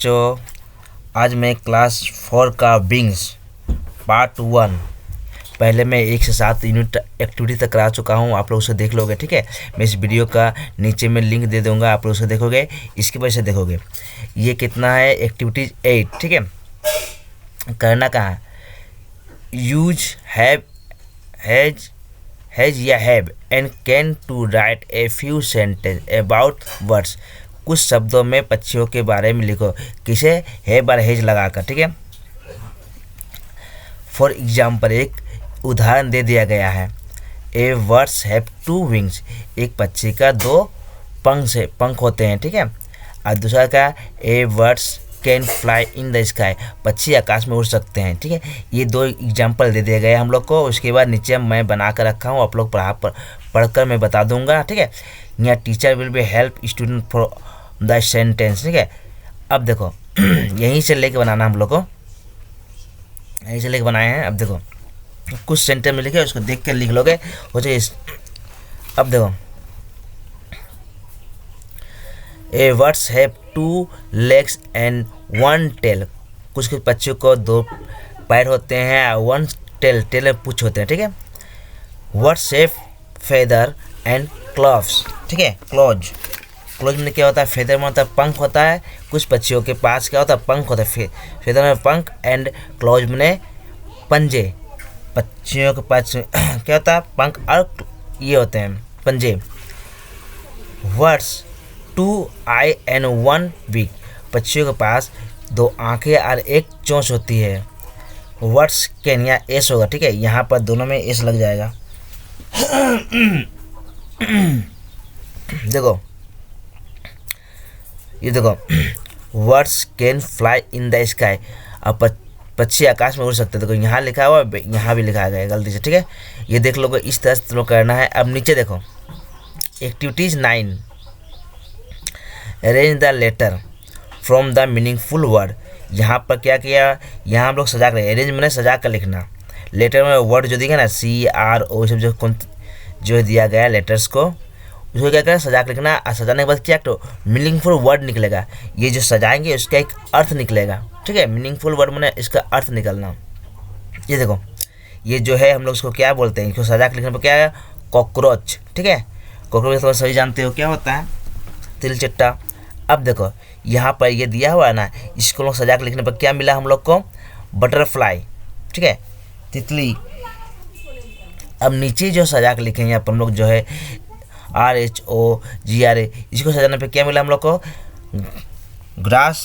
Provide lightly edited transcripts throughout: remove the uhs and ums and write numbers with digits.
बच्चों, आज मैं क्लास 4 का विंग्स पार्ट 1 पहले मैं 1 से 7 यूनिट एक्टिविटी तक करा चुका हूँ। आप लोग उसे देख लोगे, ठीक है। मैं इस वीडियो का नीचे में लिंक दे दूँगा, आप लोग उसे देखोगे, इसकी वजह से देखोगे। ये कितना है, एक्टिविटीज 8, ठीक है। करना कहाँ है, use have has or have and can to write a few sentence about birds. कुछ शब्दों में पक्षियों के बारे में लिखो, किसे, हैव और हैज लगाकर, ठीक है। फॉर एग्जाम्पल, एक उदाहरण दे दिया गया है, ए बर्ड्स हैव 2 विंग्स। एक पक्षी का 2 पंख होते हैं, ठीक है। और दूसरा का, a birds can fly in the sky. पक्षी आकाश में उड़ सकते हैं, ठीक है। ये 2 एग्जाम्पल दे दिए गए हम लोग को। उसके बाद नीचे मैं बना कर रखा हूँ, आप लोग पढ़कर मैं बता दूंगा, ठीक है। यहाँ teacher will be help student for the sentence, ठीक है। अब देखो यहीं से लेके बनाना हम लोग को, यहीं से लेके बनाए हैं। अब देखो कुछ सेंटेंस में लिखे, उसको देख कर लिख लोगे, हो जाए। अब देखो, ए birds have 2 legs and 1 tail। कुछ पक्षियों को 2 पैर होते हैं और 1 टेल में पूंछ होते हैं, ठीक है। Words have feather and cloves, ठीक है। क्लोज में क्या होता है, फेदर में होता है पंख होता है। कुछ पक्षियों के पास क्या होता है, पंख होता है। फेदर में पंख एंड क्लोज में पंजे। पक्षियों के पास क्या होता है, पंख और ये होते हैं पंजे। Words 2 eye and 1 beak. पक्षियों के पास 2 आंखें और 1 चोंच होती है। वर्ड्स कैन, यहाँ एस होगा, ठीक है। यहाँ पर दोनों में एस लग जाएगा। देखो ये देखो, words can fly in the sky. अब पक्षी आकाश में उड़ सकते हैं। देखो यहाँ लिखा हुआ, यहाँ भी लिखा गया गलती से, ठीक है। ये देख लोगे, इस तरह से तुम करना है। अब नीचे देखो, activities 9, arrange the letter from the meaningful word. यहाँ पर क्या किया, यहाँ हम लोग सजा कर, अरेंज मैंने सजा कर लिखना। लेटर में वर्ड जो दिखा ना, CRO सब जो दिया गया लेटर्स को, उसको क्या करना, सजा कर लिखना। और सजाने के बाद क्या तो मीनिंगफुल वर्ड निकलेगा। ये जो सजाएंगे उसका एक अर्थ निकलेगा, ठीक है। मीनिंगफुल वर्ड मैंने इसका अर्थ निकलना। ये देखो, ये जो है हम लोग उसको क्या बोलते हैं, इसको सजा कर लिखने पर क्या है, कॉकरोच, ठीक है। कॉकरोच तो सभी जानते हो क्या होता है, तिलचट्टा। अब देखो यहाँ पर ये दिया हुआ है ना, इसको लोग सजा कर लिखने पर क्या मिला हम लोग को, बटरफ्लाई, ठीक है, तितली। अब नीचे जो सजा कर लिखेंगे अपन लोग जो है RHOGRA, इसको सजाने पे क्या मिला हम लोग को, ग्रास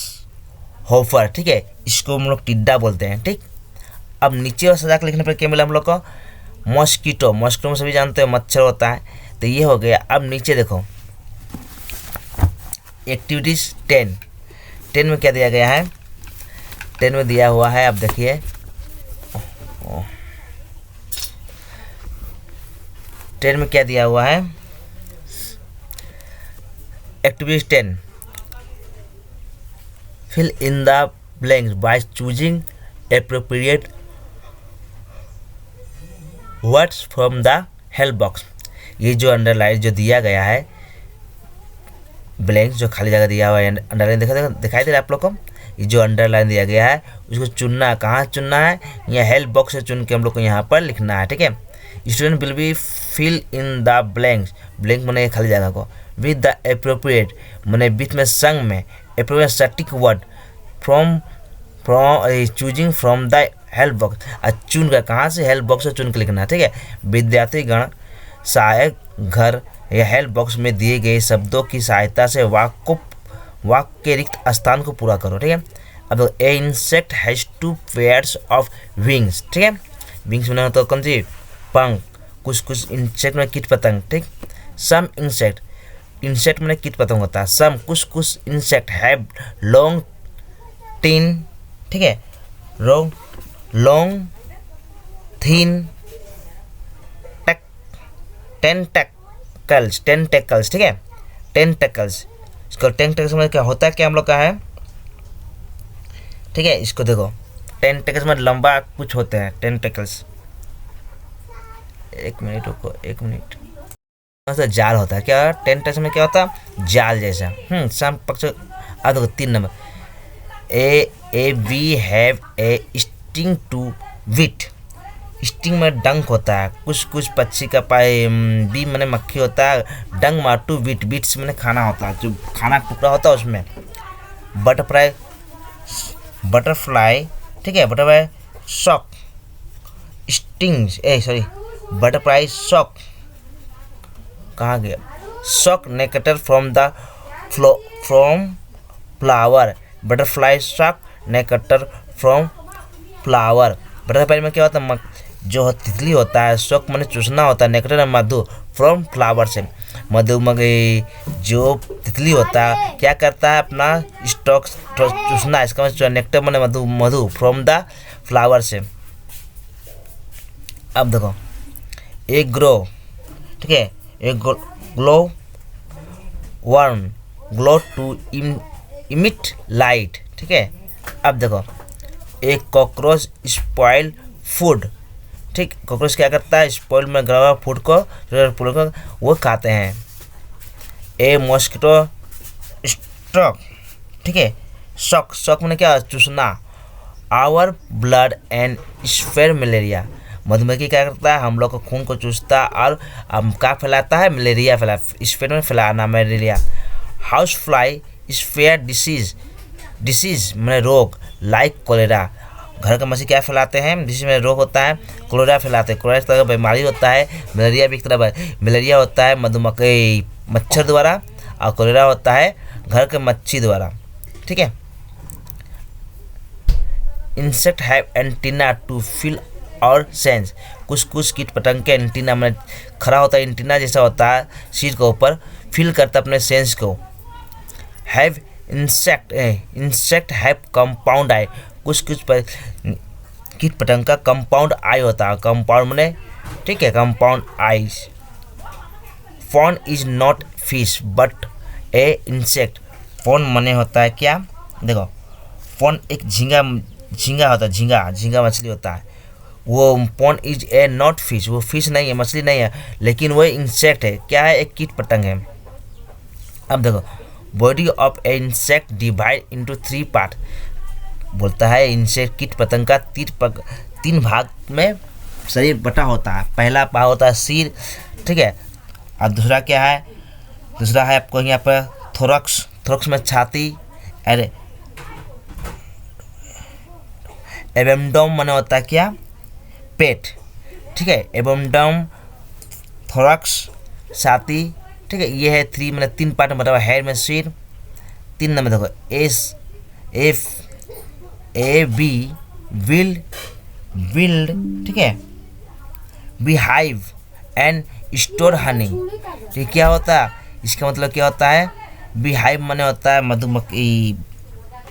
होफर, ठीक है। इसको हम लोग टिड्डा बोलते हैं, ठीक। अब नीचे सजा कर लिखने पर क्या मिला हम लोग को, मॉस्किटो। मॉस्किटो में सभी जानते हो मच्छर होता है, तो ये हो गया। अब नीचे देखो, एक्टिविटीज 10 में क्या दिया गया है, 10 में दिया हुआ है, अब देखिए 10 में क्या दिया हुआ है, activities 10, fill in the blanks by choosing appropriate words from the help box. ये जो अंडरलाइन जो दिया गया है, ब्लैंक्स जो खाली जगह दिया हुआ है, अंडरलाइन दिखाई दे रहा है आप लोग को। ये जो अंडरलाइन दिया गया है उसको चुनना, कहाँ चुनना है, या हेल्प बॉक्स से चुन के हम लोग को यहाँ पर लिखना है, ठीक है। Student will be fill in the blanks, blank मैंने खाली जगह को, विद द एप्रोप्रिएट मैंने बीच में संग में, एप्रोप्रिएट सटीक word from choosing from the help box. और चुन कर, कहाँ से, हेल्प बॉक्स से चुन के लिखना है, ठीक है। विद्यार्थीगण सहायक घर या हेल्प बॉक्स में दिए गए शब्दों की सहायता से वाक्य के रिक्त स्थान को पूरा करो, ठीक है। अब a insect has 2 pairs of wings, ठीक है। विंग्स में तो कौन सी, पंख। कुछ इंसेक्ट में कीट पतंग, ठीक। सम इंसेक्ट में कीट पतंग होता है। सम कुछ इंसेक्ट हैव लॉन्ग टीन, ठीक है, लॉन्ग थीन टेंटेकल्स, ठीक है, टेंटेकल्स। इसको टेंटेकल्स में क्या होता है, क्या हम लोग का है, ठीक है। इसको देखो, टेंटेकल्स में लंबा कुछ होते हैं, टेंटेकल्स। 1 मिनट रुको, 1 मिनट। जाल होता है, क्या टेंटेकल्स में क्या होता है, जाल जैसा। सम पक्ष। अब देखो 3 number, a bee have a sting to wit. Sting में डंक होता है, कुछ कुछ पक्षी का बी मैंने मक्खी होता है, डंक मार टू विट, विट्स मैंने खाना होता है, जो खाना टुकड़ा होता है उसमें। बटरफ्लाई, बटरफ्लाई ठीक है, butterfly shock stings butterfly shock कहाँ गया, shock nectar from the from flower, butterfly shock nectar from flower. Butterfly में क्या होता है, जो तितली होता है, शॉक मैंने चूसना होता है, नेक्टर मधु फ्रॉम फ्लावर से, मधुमक्खी जो तितली होता है क्या करता है, अपना स्टॉक चूसना, इसका मतलब नेक्टर मैंने मधु फ्रॉम द फ्लावर से। अब देखो ए ग्रो ठीक है, a glow worm glow to emit light ठीक है। अब देखो एक कॉकरोच स्पॉइल फूड ठीक, कॉकरोच क्या करता है, स्पॉइल में गला हुआ फूड को वो खाते हैं। ए मॉस्किटो स्टॉक ठीक है, शॉक शॉक मैंने क्या चूसना, our blood and spread malaria, मधुमक्खी क्या करता है, हम लोग को खून को चूसता और क्या फैलाता है, मलेरिया फैला, स्प्रेड में फैलाना malaria. House fly spread disease मैंने रोग लाइक कोलेरा, घर का मच्छी क्या फैलाते हैं, जिसमें रोग होता है, कोलेरा फैलाते हैं, कोलेरा एक तरह का बीमारी होता है, मलेरिया भी एक तरह, मलेरिया होता है मधुमक्खी मच्छर द्वारा और कोलेरा होता है घर के मच्छी द्वारा ठीक है। Insect have antenna to feel और सेंस, कुछ कुछ कीट पतंग के एंटीना में खड़ा होता है, एंटीना जैसा होता है सिर के ऊपर, फील करता है अपने सेंस को। हैव इंसेक्ट हैव कंपाउंड आई, कुछ कुछ कीट पतंग का कंपाउंड आई होता है, कंपाउंड में ठीक है, compound eyes. Prawn is not fish but a insect, prawn मने होता है क्या, देखो फॉन एक झींगा होता है, झींगा मछली होता है, वो prawn is a not fish, वो फिश नहीं है, मछली नहीं है, लेकिन वो इंसेक्ट है, क्या है, एक कीट पतंग है। अब देखो body of A insect divide into 3 part, बोलता है इंसेक्ट कीट पतंग का 3 भाग में शरीर बटा होता है। पहला भाग होता है सिर ठीक है, और दूसरा क्या है, दूसरा है आपको यहाँ पर थोरक्स में छाती, अरे एबेमडम माने होता है क्या, पेट ठीक है, एबेमडम थोरक्स छाती ठीक है, ये है 3 मैंने 3 पार्ट में बताया, हेड में सिर, 3 नंबर देखो ए बी विल्ड ठीक है, बीहाइव एंड स्टोर हनी ठीक, क्या होता है, इसका मतलब क्या होता है, बीहाइव माने होता है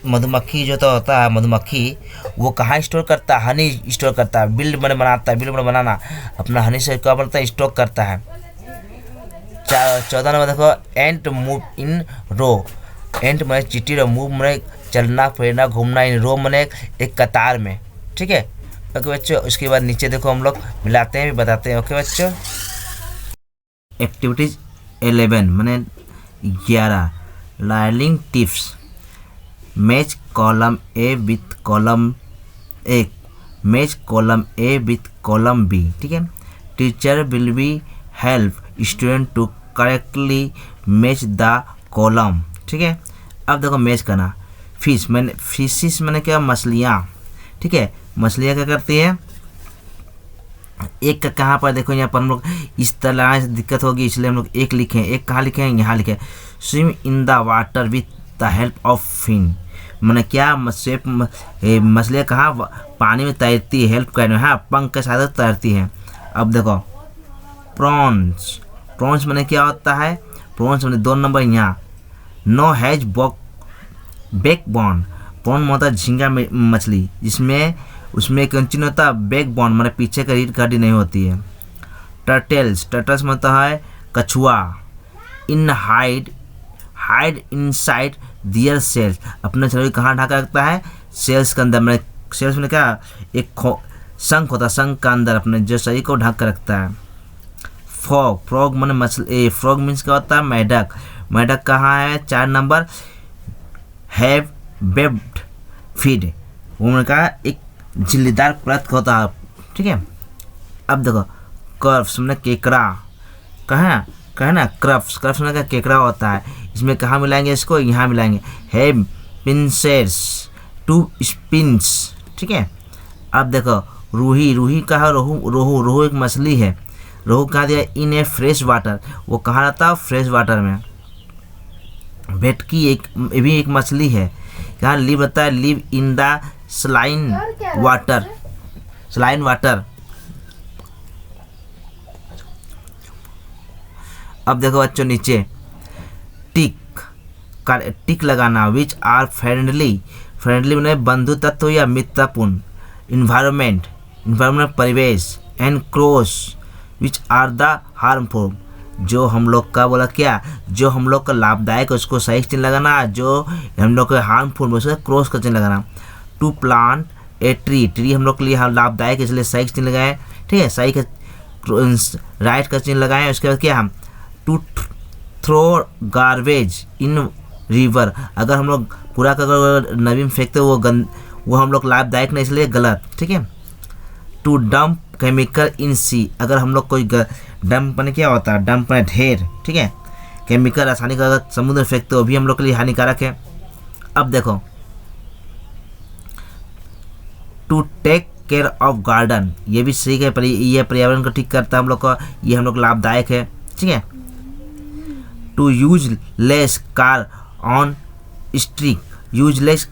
मधुमक्खी जो तो होता है, मधुमक्खी वो कहाँ स्टोर करता है, हनी स्टोर करता है, बिल्ड मैंने बनाता है, बिल्ड मैंने बनाना अपना हनी से क्या बनता है, स्टॉक करता है। 14 नंबर देखो एंट मूव इन रो, एंट मैंने चींटी, मूव मैंने चलना फिरना घूमना, इन रो मैंने एक कतार में ठीक है। ओके बच्चों, उसके बाद नीचे देखो हम लोग मिलाते हैं भी बताते हैं। ओके बच्चों, एक्टिविटीज 11 मैंने 11 learning tips, match column A with column A, match column A with column B ठीक है। Teacher will be help student to correctly match the column ठीक है। अब देखो मैच करना, फिश मैंने फिशिस मैंने क्या, मछलियाँ ठीक है, मछलियाँ क्या करती हैं, एक का कहाँ पर देखो, यहाँ पर हम लोग इस तरह से दिक्कत होगी इसलिए हम लोग एक लिखे, एक कहाँ लिखे हैं, यहाँ लिखे swim in the water with the help of fin, मैंने क्या मछलियाँ कहाँ पानी में तैरती है, हेल्प करने, हाँ पंख के साथ तैरती हैं। अब देखो प्रॉन्स मैंने क्या होता है, प्रॉन्स मैंने 2 नंबर यहाँ, no has backbone, prawn में होता है झींगा मछली, जिसमें उसमें कंचिन होता है बैक बोन मैंने पीछे का रीढ़ की हड्डी नहीं होती है। टर्टल्स में होता है कछुआ, इन हाइड इनसाइड दियर सेल्स, अपने शरीर कहाँ ढका रखता है, सेल्स के अंदर, मैंने सेल्स में क्या, एक शंख होता है, शंख का अंदर अपने जो शरीर को ढक कर रखता है। फ्रॉग मैंने मछली, फ्रॉग मीन्स क्या होता है, मेढक कहाँ है, 4 नंबर हैव फीड, वो मैंने कहा एक झिल्लीदार परत का होता है, ठीक है। अब देखो कर्व्स मैंने केकड़ा, कहा ना क्रफ्स, क्रफ्स मैंने कहा केकड़ा होता है, इसमें कहाँ मिलाएंगे इसको, यहाँ मिलाएंगे। हैव पिंसेस टू स्पिन्स, ठीक है। अब देखो रूही, रूही का है रोहू, रोहू रोहू एक मछली है, रोहू कहाँ दिया, इन ए फ्रेश वाटर, वो कहाँ रहता है, फ्रेश वाटर में। भेटकी ये भी एक मछली है, कहाँ लिव रहता है, live in the saline water, saline water. अब देखो बच्चों नीचे टिक का टिक लगाना, विच आर फ्रेंडली, फ्रेंडली मैंने बंधु तत्व या मित्रपूर्ण, इन्वायरमेंट, इन्वायरमेंट परिवेश, and cross which are the harmful, जो हम लोग का बोला क्या, जो हम लोग का लाभदायक है उसको सही चिन्ह लगाना, जो हम लोग का हार्मफुल में उसको क्रॉस का चिन्ह लगाना। To plant a tree, tree हम लोग के लिए लाभदायक है इसलिए सही चिन्ह लगाए, ठीक है, सही का राइट का चिन्ह लगाएं। उसके बाद क्या हम to throw garbage in river, अगर हम लोग कूड़ा का नदी में फेंकते वो हम लोग लाभदायक नहीं इसलिए गलत, ठीक है। टू डंप केमिकल इन सी, अगर हम लोग कोई डंप में क्या होता है, डंप में ढेर, ठीक है, केमिकल रासायनिक अगर समुद्र में फेंकते वो भी हम लोग के लिए हानिकारक है। अब देखो to take care of garden, ये भी सही है, ये पर्यावरण को ठीक करता है हम लोग का, ये हम लोग लाभदायक है, ठीक है। To use less car on street, useless,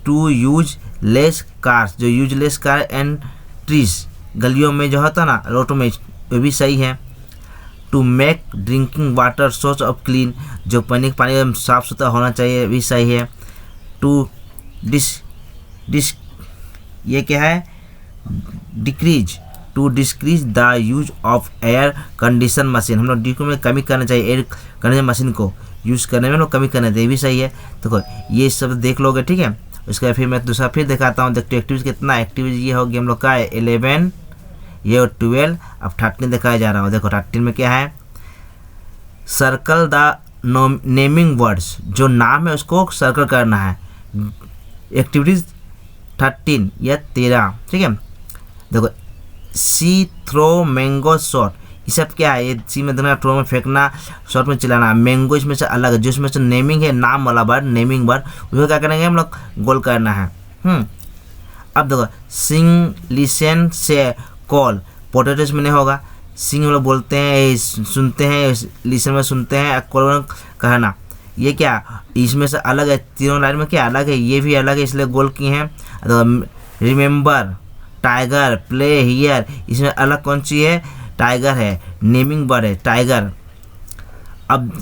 to use less cars, जो यूजलेस कार एंड ट्रीज, गलियों में जो होता ना रोडों में, वो भी सही है। To make drinking water source of clean, जो पानी साफ सुथरा होना चाहिए, भी सही है। टू डिस ये क्या है, decrease, to decrease the use of air condition machine, हम लोग डी में कमी करना चाहिए, एयर कंडीशन मशीन को यूज़ करने में हम लोग कमी करना चाहिए, भी सही है। तो ये सब देख लोगे, ठीक है। उसके बाद फिर मैं दूसरा फिर दिखाता हूँ, देखते एक्टिविटीज कितना, एक्टिविटीज ये होगी हम लोग का 11, ये 12, अब 13 दिखाया जा रहा हूँ। देखो 13 में क्या है, सर्कल द नेमिंग वर्ड्स, जो नाम है उसको सर्कल करना है। एक्टिविटीज 13 या 13, ठीक है। देखो सी थ्रो मैंगो शॉट, ये सब क्या है, ये सी में देना, थ्रो में फेंकना, शॉट में चलाना, मैंगो इसमें से अलग है, जो इसमें से नेमिंग है, नाम वाला वर्ड, नेमिंग वर्ड, उसको क्या करेंगे हम लोग, गोल करना है। अब देखो सिंग लिसन से कॉल, पोटैटोज में नहीं होगा, सिंग हम लोग बोलते हैं, सुनते हैं, लिसन में सुनते हैं, कॉल में कहना, ये क्या इसमें से अलग है, तीनों लाइन में क्या अलग है, ये भी अलग है इसलिए गोल किए हैं। रिमेंबर, टाइगर, प्ले हियर, इसमें अलग कौन सी है, टाइगर है, नेमिंग वर्ड है टाइगर। अब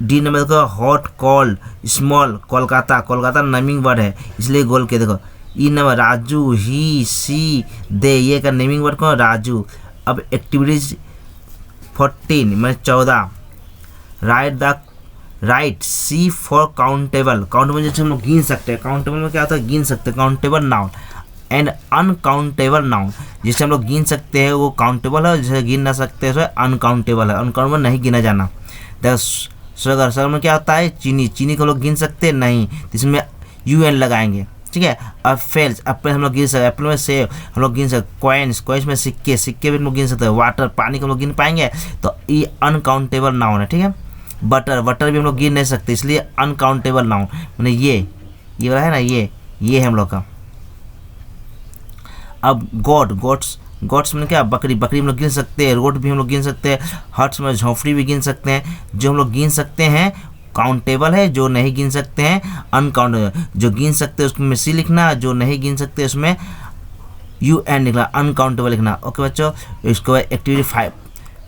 डी नंबर देखो hot, cold, small, Kolkata, Kolkata naming word है इसलिए गोल के। देखो ई नंबर राजू, ही, सी, दे, ये का नेमिंग वर्ड कौन, राजू। अब एक्टिविटीज 14 में 14, write C for countable, countable जैसे हम लोग गिन सकते हैं, काउंटेबल में क्या होता है, गिन सकते हैं, countable noun and uncountable noun, जिसे हम लोग गिन सकते हैं वो काउंटेबल है, जिसे गिन ना सकते हैं अनकाउंटेबल है, अनकाउंटेबल नहीं गिना जाना। देखो शुगर, शुगर में क्या होता है, चीनी, चीनी को लोग गिन सकते हैं नहीं, इसमें UN लगाएंगे, ठीक है। एप्पल्स, एप्पल हम लोग गिन सकते हैं, एप्पल में सेब हम लोग गिन सकते, कॉइन्स, कॉइन्स में सिक्के, सिक्के भी हम लोग गिन सकते हैं, वाटर, पानी को हम लोग गिन पाएंगे, तो ये अनकाउंटेबल नाउन है, ठीक है। बटर, बटर भी हम लोग गिन नहीं सकते इसलिए अनकाउंटेबल नाउन, मैंने ये वाला है ना, ये है हम लोग का। अब गोट्स में क्या, बकरी, बकरी हम लोग गिन सकते हैं, रोड भी हम लोग गिन सकते हैं, हट्स में झोंपड़ी भी गिन सकते हैं। जो हम लोग गिन सकते हैं काउंटेबल है, जो नहीं गिन सकते हैं अनकाउंटेबल। जो गिन सकते हैं उसमें सी लिखना, जो नहीं गिन सकते उसमें UN लिखना, अनकाउंटेबल लिखना। ओके बच्चों, इसके बाद एक्टिविटी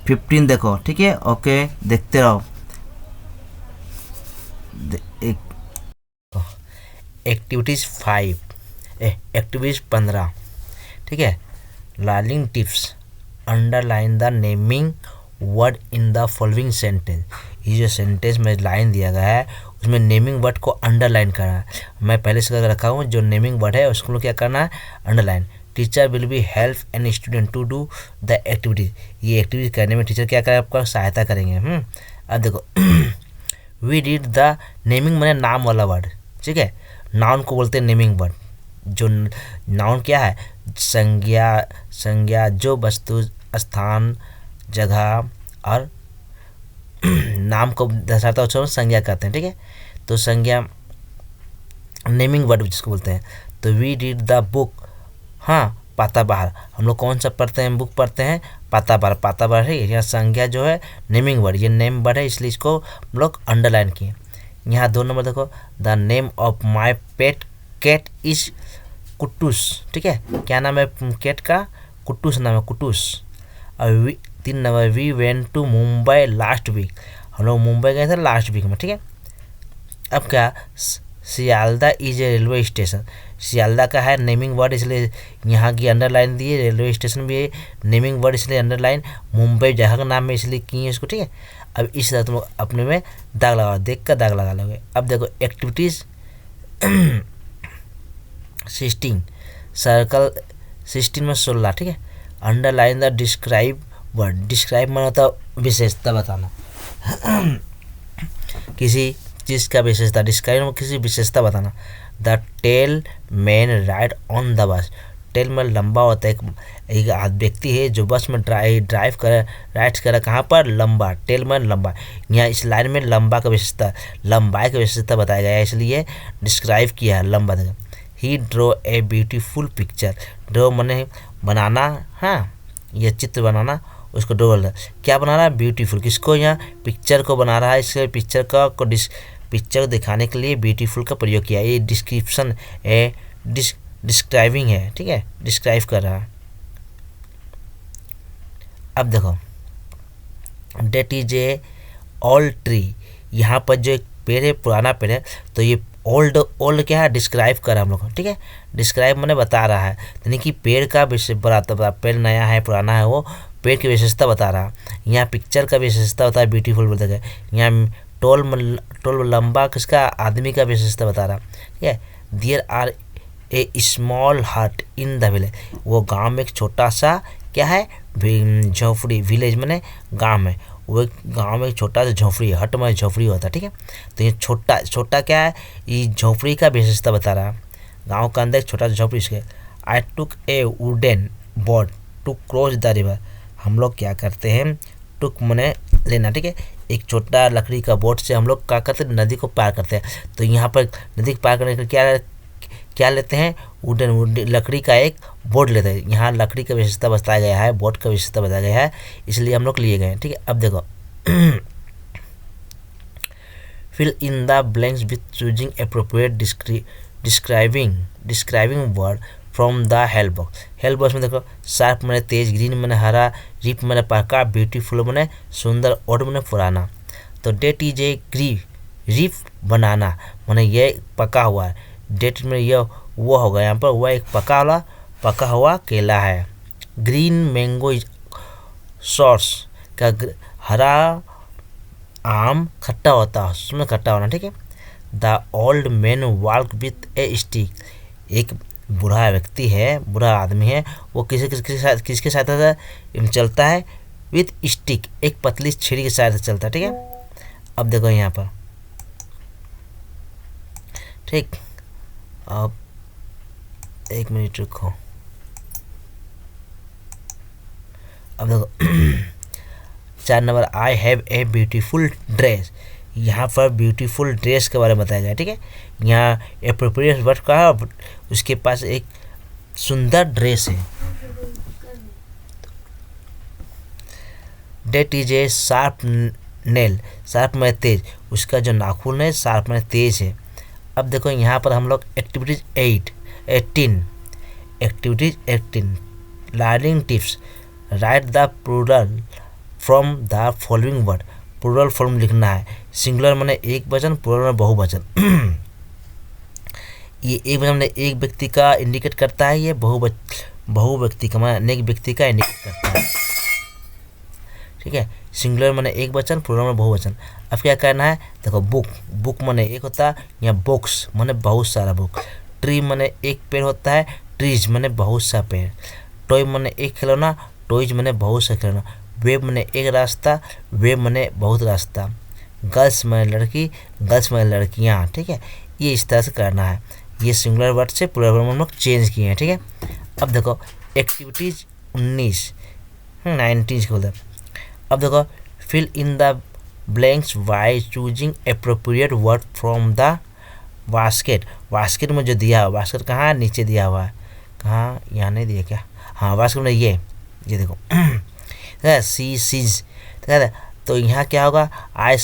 15 देखो, ठीक है। ओके देखते रहो। एक्टिविटीज 15, ठीक है। Learning tips, underline the naming word in the following sentence, ये जो सेंटेंस में लाइन दिया गया है उसमें नेमिंग वर्ड को अंडरलाइन करना है। मैं पहले से करके रखा हूँ, जो नेमिंग वर्ड है उसको क्या करना है, underline. Teacher will be help an student to do the activities, ये एक्टिविटीज करने में टीचर क्या करें, आपका सहायता करेंगे। अब देखो वी रीड द नेमिंग मैंने नाम वाला वर्ड, ठीक है, नाउन को बोलते हैं नेमिंग वर्ड। जो नाउन क्या है, संज्ञा जो वस्तु, स्थान, जगह और नाम को दर्शाता है उसको संज्ञा कहते हैं, ठीक है। तो संज्ञा नेमिंग वर्ड जिसको बोलते हैं। तो वी रीड द बुक, हाँ पाताबहार, हम लोग कौन सा पढ़ते हैं, बुक पढ़ते हैं पाताबहार है। यहाँ संज्ञा जो है नेमिंग वर्ड, ये नेम वर्ड है इसलिए इसको हम लोग अंडरलाइन किए। यहाँ 2 नंबर देखो, the name of my pet cat is Kuttus, ठीक है। क्या नाम है कैट का, कुट्टूस नाम है, कुट्टूस। और 3 number, we went to Mumbai last week, हम लोग मुंबई गए थे लास्ट वीक में, ठीक है। अब क्या, Sealdah is a railway station, Sealdah का है नेमिंग वर्ड इसलिए यहाँ की अंडरलाइन दिए। रेलवे स्टेशन भी नेमिंग वर्ड इसलिए अंडरलाइन, मुंबई जगह का नाम में इसलिए किए इसको, ठीक है। अब इस तरह तुम अपने में दाग लगाओ, देख कर दाग लगा लोगे। अब देखो एक्टिविटीज़ 16 सर्कल 16 में 16, ठीक है। Underline the describe word, describe माना होता विशेषता बताना किसी चीज़ का विशेषता, डिस्क्राइब में किसी विशेषता बताना। The tall man ride on the bus, tall man लंबा होता है, एक व्यक्ति है जो बस में ड्राइव कर राइड कर कहाँ पर, लंबा, टेल मैन लंबा। यहाँ इस लाइन में लंबा का विशेषता, लंबाई का विशेषता बताया गया है इसलिए डिस्क्राइब किया है लंबा। He drew a beautiful picture, draw मैंने बनाना, हाँ ये चित्र बनाना, उसको ड्रो बोलता है। क्या बना रहा है, ब्यूटीफुल, किसको, यहाँ पिक्चर को बना रहा है, इसके पिक्चर का पिक्चर को दिखाने के लिए ब्यूटीफुल का प्रयोग किया। ये डिस्क्रिप्शन है, डिस्क्राइबिंग है, ठीक है, डिस्क्राइब कर रहा है। अब देखो that is a old tree, यहाँ पर जो एक पेड़ है पुराना पेड़ है, तो ये ओल्ड क्या है, डिस्क्राइब कर रहा है हम लोग, ठीक है। डिस्क्राइब मैंने बता रहा है, यानी कि पेड़ का विषय बता, पेड़ नया है पुराना है, वो पेड़ की विशेषता बता रहा है। यहाँ पिक्चर का विशेषता होता है ब्यूटीफुल बोलते हैं। यहाँ टोल लंबा किसका, आदमी का विशेषता बता रहा, ठीक है। देयर आर ए स्मॉल हट इन द विलेज, वो गांव में एक छोटा सा क्या है, झोपड़ी, विलेज मैंने गांव में, वो गांव में एक छोटा सा झोपड़ी, हट में झोपड़ी होता है, ठीक है। तो ये छोटा क्या है, ये झोपड़ी का विशेषता बता रहा है, गांव के अंदर एक छोटा सा झोपड़ी। इसके I took a wooden boat to cross the river, हम लोग क्या करते हैं, टुक मने लेना, ठीक है, एक छोटा लकड़ी का बोट से हम लोग क्या करते हैं, नदी को पार करते हैं। तो यहाँ पर नदी को पार करने के क्या लेते हैं, वुडन लकड़ी का एक बोट लेते हैं। यहाँ लकड़ी का विशेषता बताया गया है, बोट का विशेषता बताया गया है, इसलिए हम लोग लिए गए हैं, ठीक है। अब देखो fill in the blanks with choosing appropriate describing word from the help box. Help box में देखो शार्प मैंने तेज, ग्रीन मैंने हरा, रिप मैंने पका, ब्यूटीफुल मैंने सुंदर, ओल्ड मैंने पुराना। तो डेट इज ए रिप बनाना मैंने ये पका हुआ है, डेट में ये वो होगा, यहाँ पर वह एक पका हुआ केला है। ग्रीन मैंगो सॉस का, हरा आम खट्टा होता है, उसमें खट्टा होना, ठीक है। The old man walk with A stick, एक बूढ़ा व्यक्ति है, बूढ़ा आदमी है, वो किसके साथ चलता है, विथ स्टिक, एक पतली छड़ी के साथ चलता है, ठीक है। अब देखो यहाँ पर, ठीक, अब 1 मिनट रुको। अब देखो 4 number, I have a beautiful dress, यहाँ पर ब्यूटीफुल ड्रेस के बारे में बताया गया, ठीक है। यहाँ एप्रोप्रिएट वर्ड का, उसके पास एक सुंदर ड्रेस है। That is a sharp nail, sharp में तेज, उसका जो नाखून है शार्प में तेज है। अब देखो यहाँ पर हम लोग activities 18 learning tips, write the plural from the following word, plural form लिखना है, सिंगुलर माने एक वचन, प्लूरल माने बहुवचन। ये एक वचन माने एक व्यक्ति का इंडिकेट करता है, ये बहु व्यक्ति का माने अनेक व्यक्ति का इंडिकेट करता है, ठीक है। सिंगुलर माने एक वचन, प्लूरल माने बहुवचन। अब क्या करना है, देखो बुक माने एक होता है, या बॉक्स माने बहुत सारा बुक, ट्री माने एक पेड़ होता है, ट्रीज माने बहुत सा पेड़, टॉय माने एक खिलौना, टॉयज माने बहुत सा खिलौना, वेब माने एक रास्ता, वेब माने बहुत रास्ता, गर्ल्स माने लड़की, गर्ल्स माने लड़कियाँ, ठीक है। ये इस तरह से करना है। ये सिंगुलर वर्ड से प्लूरल वर्ड में हम लोग चेंज किए हैं, ठीक है। अब देखो एक्टिविटीज 19 खोल दे। अब देखो fill in the blanks by choosing appropriate word from the basket. Basket में जो दिया हुआ, बास्केट कहाँ नीचे दिया हुआ है, कहाँ यहाँ नहीं दिया क्या, हाँ बास्केट में ये देखो सी सीज, तो यहाँ क्या होगा, I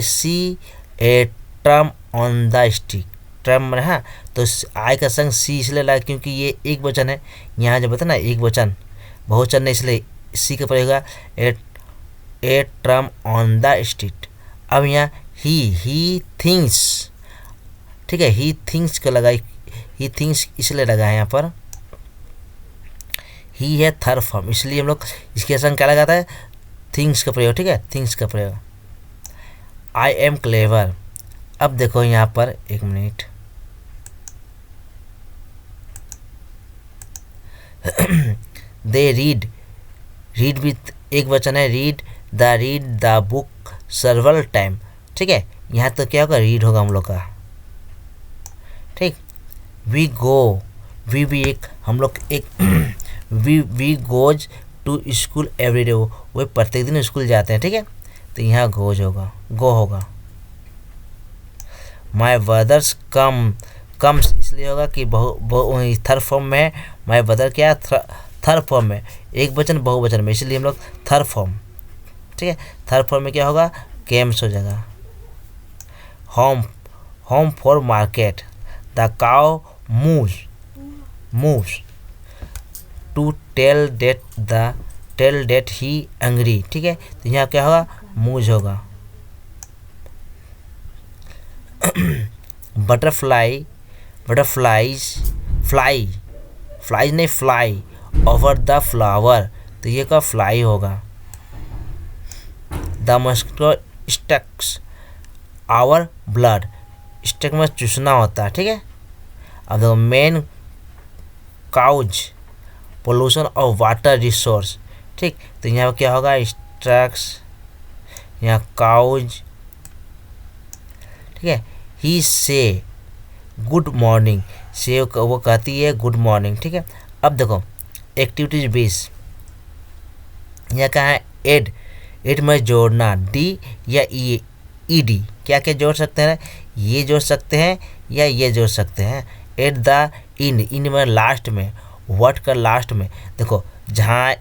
see a drum on the stick. Drum है हाँ, तो आई का संग सी इसलिए लगा क्योंकि ये एक वचन है, यहाँ जो बता ना एक वचन बहुवचन नहीं, इसलिए सी का प्रयोग होगा ए ट्रम ऑन द स्टिक। अब यहाँ ही थिंक्स, ठीक है, ही थिंक्स को लगा, ही थिंक्स इसलिए लगा है यहाँ पर, ही है थर्ड फॉर्म, इसलिए हम लोग इसके संग क्या लगाता है, थिंग्स का प्रयोग, ठीक है, थिंग्स का प्रयोग। I am clever. अब देखो यहाँ पर एक मिनट, दे रीड विथ एक वचन है, रीड द बुक सर्वल टाइम, ठीक है, यहाँ तो क्या होगा रीड होगा हम लोग का, ठीक। वी गो, वी भी एक हम लोग एक we goes to school every day, वो प्रत्येक दिन स्कूल जाते हैं, ठीक है, तो यहाँ गोज होगा, गो होगा। माई ब्रदर्स कम्स इसलिए होगा कि थर्ड फॉर्म में, माई ब्रदर क्या थर्ड फॉर्म में, एक वचन बहुवचन में, इसलिए हम लोग थर्ड फॉर्म, ठीक है, थर्ड फॉर्म में क्या होगा केम्स हो जाएगा। Home for market, the cow moves to tell that he angry, ठीक है, तो यहाँ क्या होगा मूज होगा। फ्लाई ओवर द फ्लावर, तो ये का फ्लाई होगा। The mosquito sucks our blood, suck में चूसना होता है, ठीक है। अब देखो men cause pollution of water resource, ठीक, तो यहाँ क्या होगा स्टक्स, यहाँ काउज, ठीक है। ही से गुड मॉर्निंग, से वो कहती है गुड मॉर्निंग, ठीक है। अब देखो एक्टिविटीज 20, यहाँ कहाँ है एड में जोड़ना, डी या ई डी, क्या क्या जोड़ सकते हैं, ये जोड़ सकते हैं या ये जोड़ सकते हैं। एट द इन में लास्ट में, वर्ड का लास्ट में, देखो जहाँ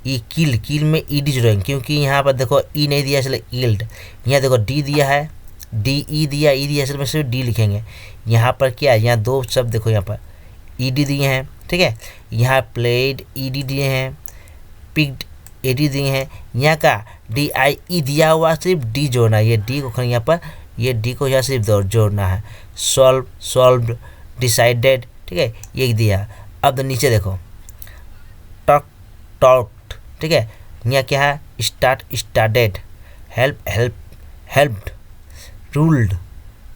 ई कील में ई डी जोड़ेंगे, क्योंकि यहाँ पर देखो ई नहीं दिया इसलिए ईल्ड, यहाँ देखो डी दिया है, डी ई दिया इसलिए में सिर्फ डी लिखेंगे। यहाँ पर क्या है, यहाँ दो शब्द देखो, यहाँ पर ई डी दिए हैं, ठीक है, यहाँ प्लेड ई डी दिए हैं, पिक्ड ए डी दिए हैं, यहाँ का डी आई ई दिया हुआ, सिर्फ डी जोड़ना है, ये डी को यहाँ पर, ये डी को यहाँ सिर्फ जोड़ना है। सॉल्व्ड डिसाइडेड, ठीक है, ये दिया। अब नीचे देखो टॉक्ड, ठीक है, यहाँ क्या है स्टार्टेड, हेल्प्ड, रूल्ड,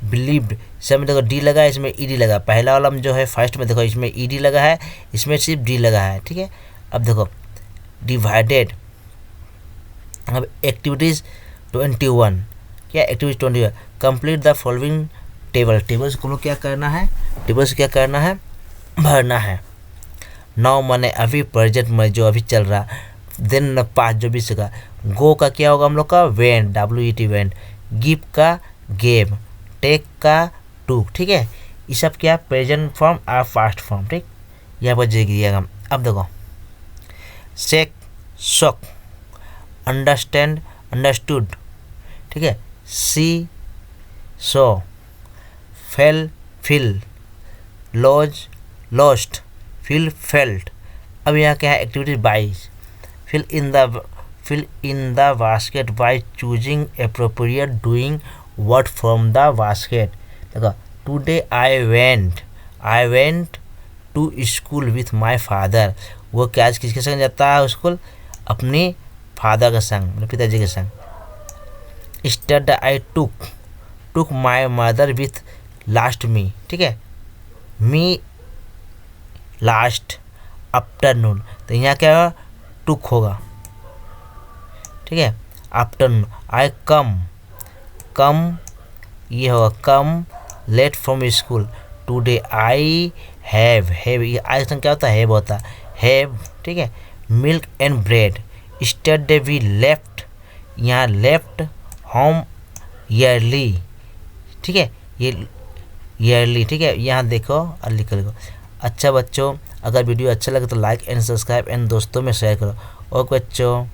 बिलीव्ड, सब में देखो डी लगा है, इसमें ई डी लगा, पहला वाला में जो है फर्स्ट में देखो इसमें ई डी लगा है, इसमें सिर्फ डी लगा है, ठीक है। अब देखो डिवाइडेड। अब एक्टिविटीज़ 21, क्या activities 21, complete the following tables को क्या करना है, टेबल्स क्या करना है भरना है। नाउ माने अभी प्रेजेंट में जो अभी चल रहा, देन पास्ट जो भी सीखा। गो का क्या होगा हम लोग का वेंट, WENT वेंट, गिव का गेम, टेक का टूक, ठीक है, ये सब क्या प्रेजेंट फॉर्म और पास्ट फॉर्म, ठीक, यहाँ पर दिएगा। अब देखो सेक शॉक, अंडरस्टैंड अंडरस्टूड, ठीक है, see saw, fell feel, lose lost, feel felt. अब यहाँ क्या है activity 22, fill in the basket by choosing appropriate doing word from the basket. देखो today I went to school with my father, वो क्या आज किसके संग जाता है स्कूल, अपने फादर के संग, अपने पिताजी के संग। Study I took my mother with last me, ठीक है, मी लास्ट आफ्टरनून, तो यहाँ क्या होगा टुक होगा, ठीक है, आफ्टरनून। आई कम ये होगा come late from school, today I have, ये आई क्या होता है, हैव होता है, हैव, ठीक है, milk and bread. Yesterday we left, यहाँ लेफ्ट होम ईयरली, ठीक है, ये ईयरली, ठीक है, यहाँ देखो और लिख लो। अच्छा बच्चों, अगर वीडियो अच्छा लगे तो लाइक एंड सब्सक्राइब एंड दोस्तों में शेयर करो। ओके बच्चों।